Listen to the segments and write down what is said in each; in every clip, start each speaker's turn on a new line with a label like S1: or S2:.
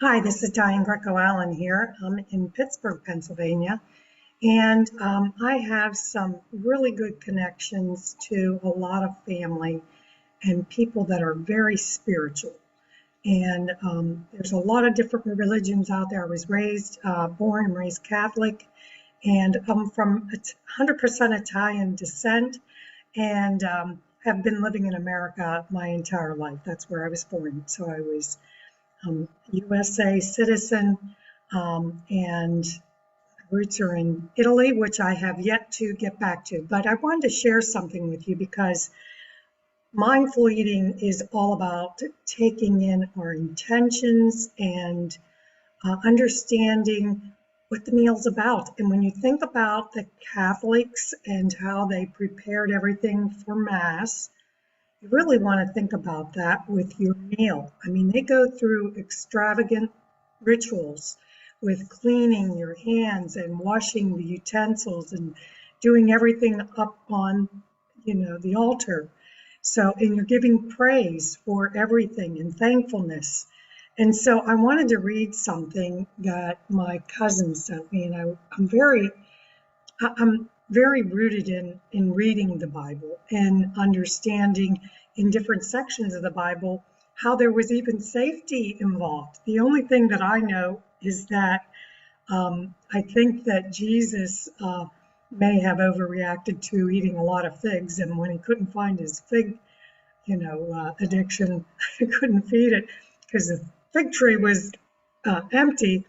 S1: Hi, this is Diane Greco-Allen here. I'm in Pittsburgh, Pennsylvania, and I have some really good connections to a lot of family and people that are very spiritual. And there's a lot of different religions out there. I was born and raised Catholic, and I'm from 100% Italian descent, and have been living in America my entire life. That's where I was born. So I was USA citizen, and roots are in Italy, which I have yet to get back to. But I wanted to share something with you because mindful eating is all about taking in our intentions and understanding what the meal's about. And when you think about the Catholics and how they prepared everything for Mass, you really want to think about that with your meal. I mean, they go through extravagant rituals with cleaning your hands and washing the utensils and doing everything up on, the altar. So, and you're giving praise for everything and thankfulness. And so I wanted to read something that my cousin sent me, and I'm very rooted in reading the Bible and understanding in different sections of the Bible how there was even safety involved. The only thing that I know is that I think that Jesus may have overreacted to eating a lot of figs, and when he couldn't find his fig, addiction, he couldn't feed it because the fig tree was empty,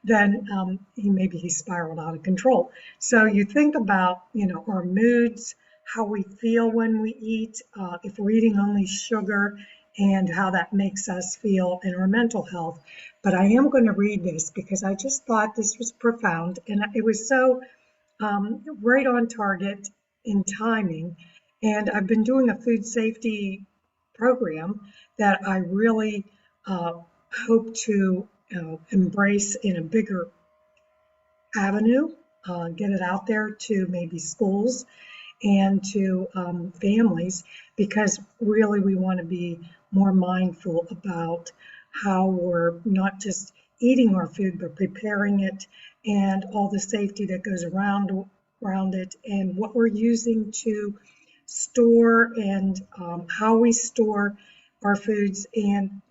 S1: then maybe he spiraled out of control. So you think about, our moods, how we feel when we eat, if we're eating only sugar, and how that makes us feel in our mental health. But I am going to read this because I just thought this was profound, and it was so right on target in timing. And I've been doing a food safety program that I really hope to embrace in a bigger avenue, get it out there to maybe schools and to families, because really we want to be more mindful about how we're not just eating our food, but preparing it and all the safety that goes around it, and what we're using to store, and how we store our foods, and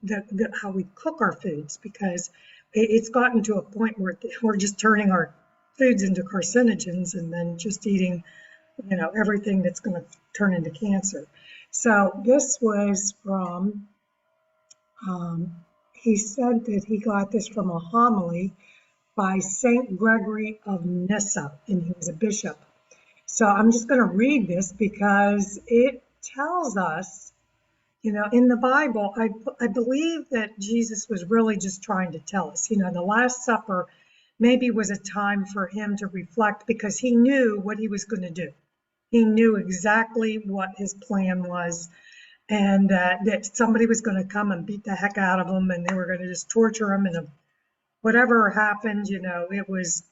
S1: how we cook our foods, because it's gotten to a point where we're just turning our foods into carcinogens and then just eating, everything that's going to turn into cancer. So this was from, he said that he got this from a homily by Saint Gregory of Nyssa, and he was a bishop. So I'm just going to read this because it tells us, in the Bible, I believe that Jesus was really just trying to tell us, the Last Supper maybe was a time for him to reflect, because he knew what he was going to do. He knew exactly what his plan was, and that somebody was going to come and beat the heck out of him, and they were going to just torture him, and whatever happened, it was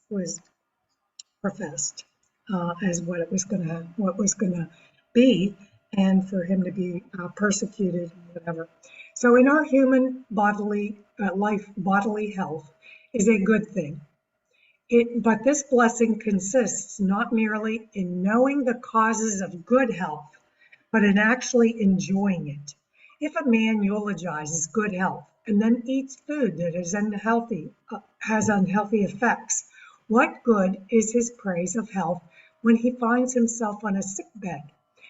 S1: professed as what was going to be, and for him to be persecuted and whatever. So in our human bodily life, bodily health is a good thing. But this blessing consists not merely in knowing the causes of good health, but in actually enjoying it. If a man eulogizes good health and then eats food that is unhealthy, has unhealthy effects, what good is his praise of health when he finds himself on a sickbed?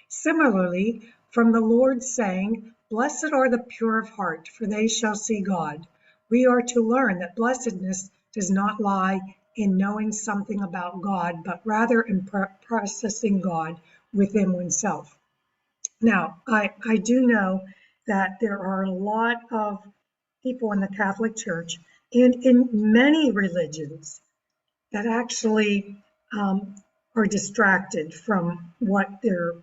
S1: Similarly, from the Lord saying, "Blessed are the pure of heart, for they shall see God," we are to learn that blessedness does not lie in knowing something about God, but rather in processing God within oneself. Now, I do know that there are a lot of people in the Catholic Church and in many religions that actually are distracted from what they're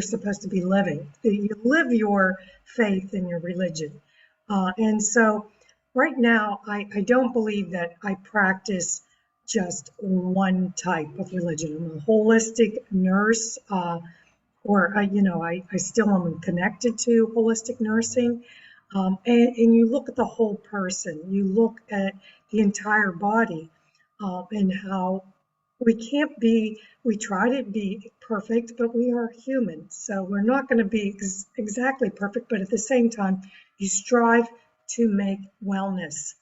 S1: supposed to be living. You live your faith in your religion. And so right now, I don't believe that I practice just one type of religion. I'm a holistic nurse, I still am connected to holistic nursing. And you look at the whole person, you look at the entire body, and how we try to be perfect, but we are human. So we're not going to be exactly perfect, but at the same time, you strive to make wellness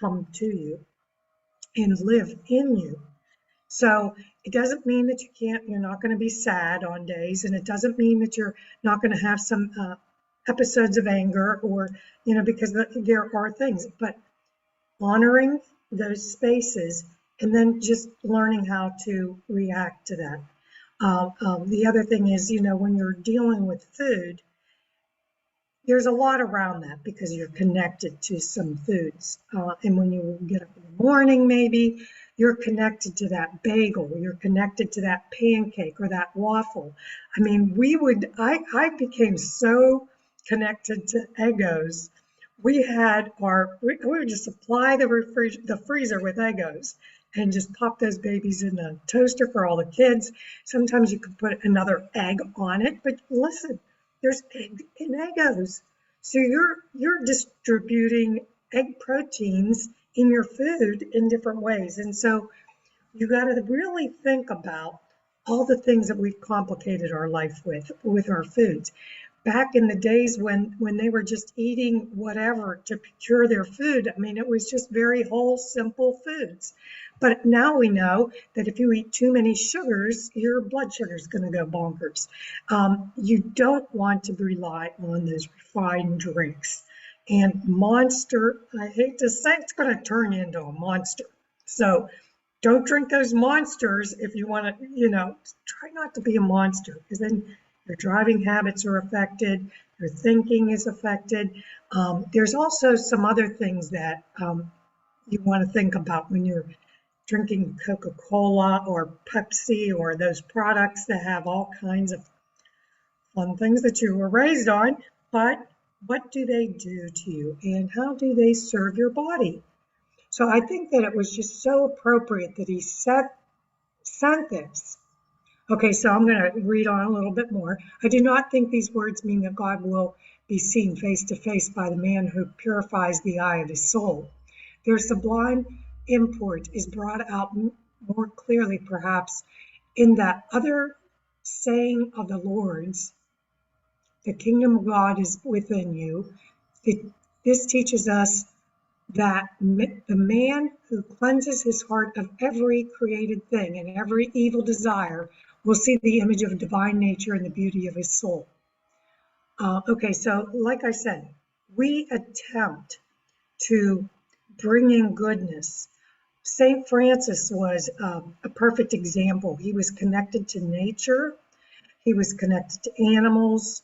S1: come to you and live in you. So it doesn't mean that you're not going to be sad on days, and it doesn't mean that you're not going to have some episodes of anger, or, because there are things, but honoring those spaces and then just learning how to react to that. The other thing is, when you're dealing with food, there's a lot around that because you're connected to some foods. And when you get up in the morning, maybe you're connected to that bagel, you're connected to that pancake or that waffle. I mean, I became so connected to Eggos. We would just supply the freezer with Eggos and just pop those babies in the toaster for all the kids. Sometimes you could put another egg on it, but listen, there's egg in Eggos. So you're distributing egg proteins in your food in different ways. And so you got to really think about all the things that we've complicated our life with our foods. Back in the days when they were just eating whatever to procure their food, I mean, it was just very whole, simple foods. But now we know that if you eat too many sugars, your blood sugar is going to go bonkers. You don't want to rely on those refined drinks. And Monster, I hate to say, it's going to turn you into a monster. So don't drink those monsters if you want to, try not to be a monster, because then your driving habits are affected, your thinking is affected. There's also some other things that you want to think about when you're drinking Coca-Cola or Pepsi or those products that have all kinds of fun things that you were raised on. But what do they do to you, and how do they serve your body? So I think that it was just so appropriate that he sent this. Okay, so I'm going to read on a little bit more. I do not think these words mean that God will be seen face to face by the man who purifies the eye of his soul. Their sublime import is brought out more clearly, perhaps, in that other saying of the Lord's, the kingdom of God is within you. This teaches us that the man who cleanses his heart of every created thing and every evil desire will see the image of divine nature and the beauty of his soul. Okay, so like I said, we attempt to bring in goodness. St. Francis was a perfect example. He was connected to nature. He was connected to animals.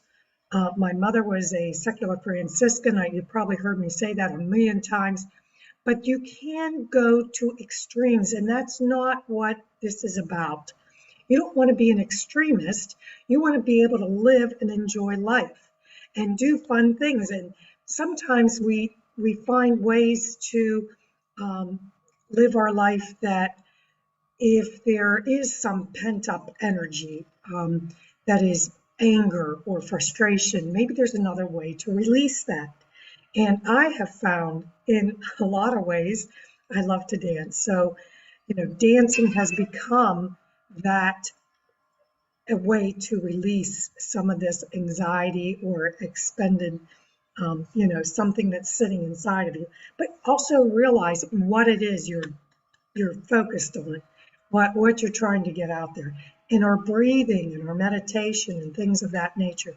S1: My mother was a secular Franciscan. You've probably heard me say that a million times. But you can go to extremes, and that's not what this is about. You don't want to be an extremist. You want to be able to live and enjoy life and do fun things. And sometimes we find ways to live our life that, if there is some pent up energy that is anger or frustration, maybe there's another way to release that. And I have found in a lot of ways, I love to dance. So, dancing has become that a way to release some of this anxiety or expended, something that's sitting inside of you. But also realize what it is you're focused on, what you're trying to get out there, in our breathing and our meditation and things of that nature.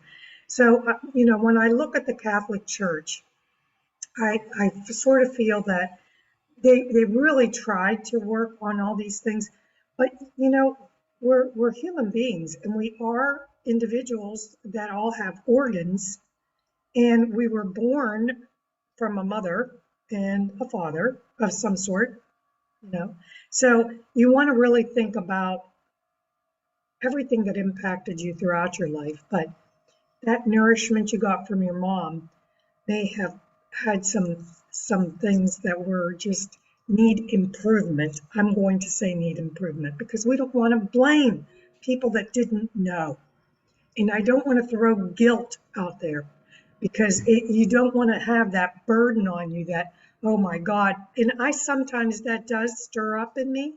S1: So, when I look at the Catholic Church, I sort of feel that they really tried to work on all these things, but we're human beings, and we are individuals that all have organs, and we were born from a mother and a father of some sort, So you want to really think about everything that impacted you throughout your life, but that nourishment you got from your mom may have had some things that were just need improvement. I'm going to say need improvement because we don't want to blame people that didn't know. And I don't want to throw guilt out there. because you don't want to have that burden on you that, oh my God. And I sometimes that does stir up in me.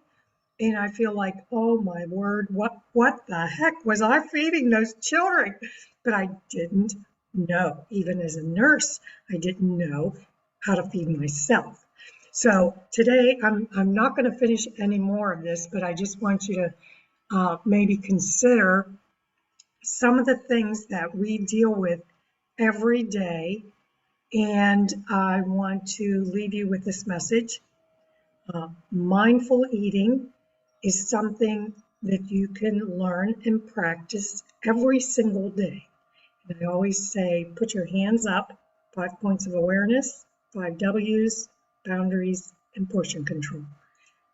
S1: And I feel like, oh my word, what the heck was I feeding those children? But I didn't know. Even as a nurse, I didn't know how to feed myself. So today, I'm not going to finish any more of this, but I just want you to maybe consider some of the things that we deal with every day. And I want to leave you with this message. Mindful eating is something that you can learn and practice every single day. And I always say, put your hands up, 5 points of awareness, 5 W's, boundaries, and portion control.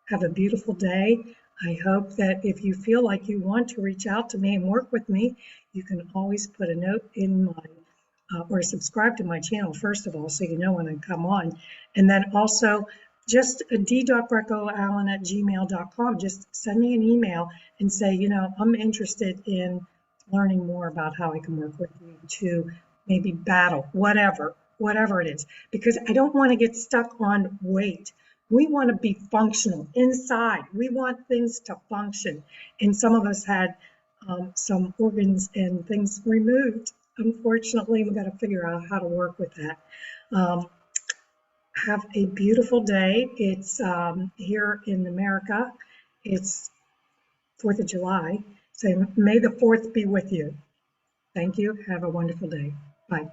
S1: Have a beautiful day. I hope that if you feel like you want to reach out to me and work with me, you can always put a note in my or subscribe to my channel, first of all, so you know when I come on. And then also just d.breckoallen@gmail.com. Just send me an email and say, I'm interested in learning more about how I can work with you to maybe battle whatever it is, because I don't want to get stuck on weight. We want to be functional inside. We want things to function. And some of us had some organs and things removed. Unfortunately, we've got to figure out how to work with that. Have a beautiful day. It's here in America. It's 4th of July. So may the 4th be with you. Thank you. Have a wonderful day. Bye.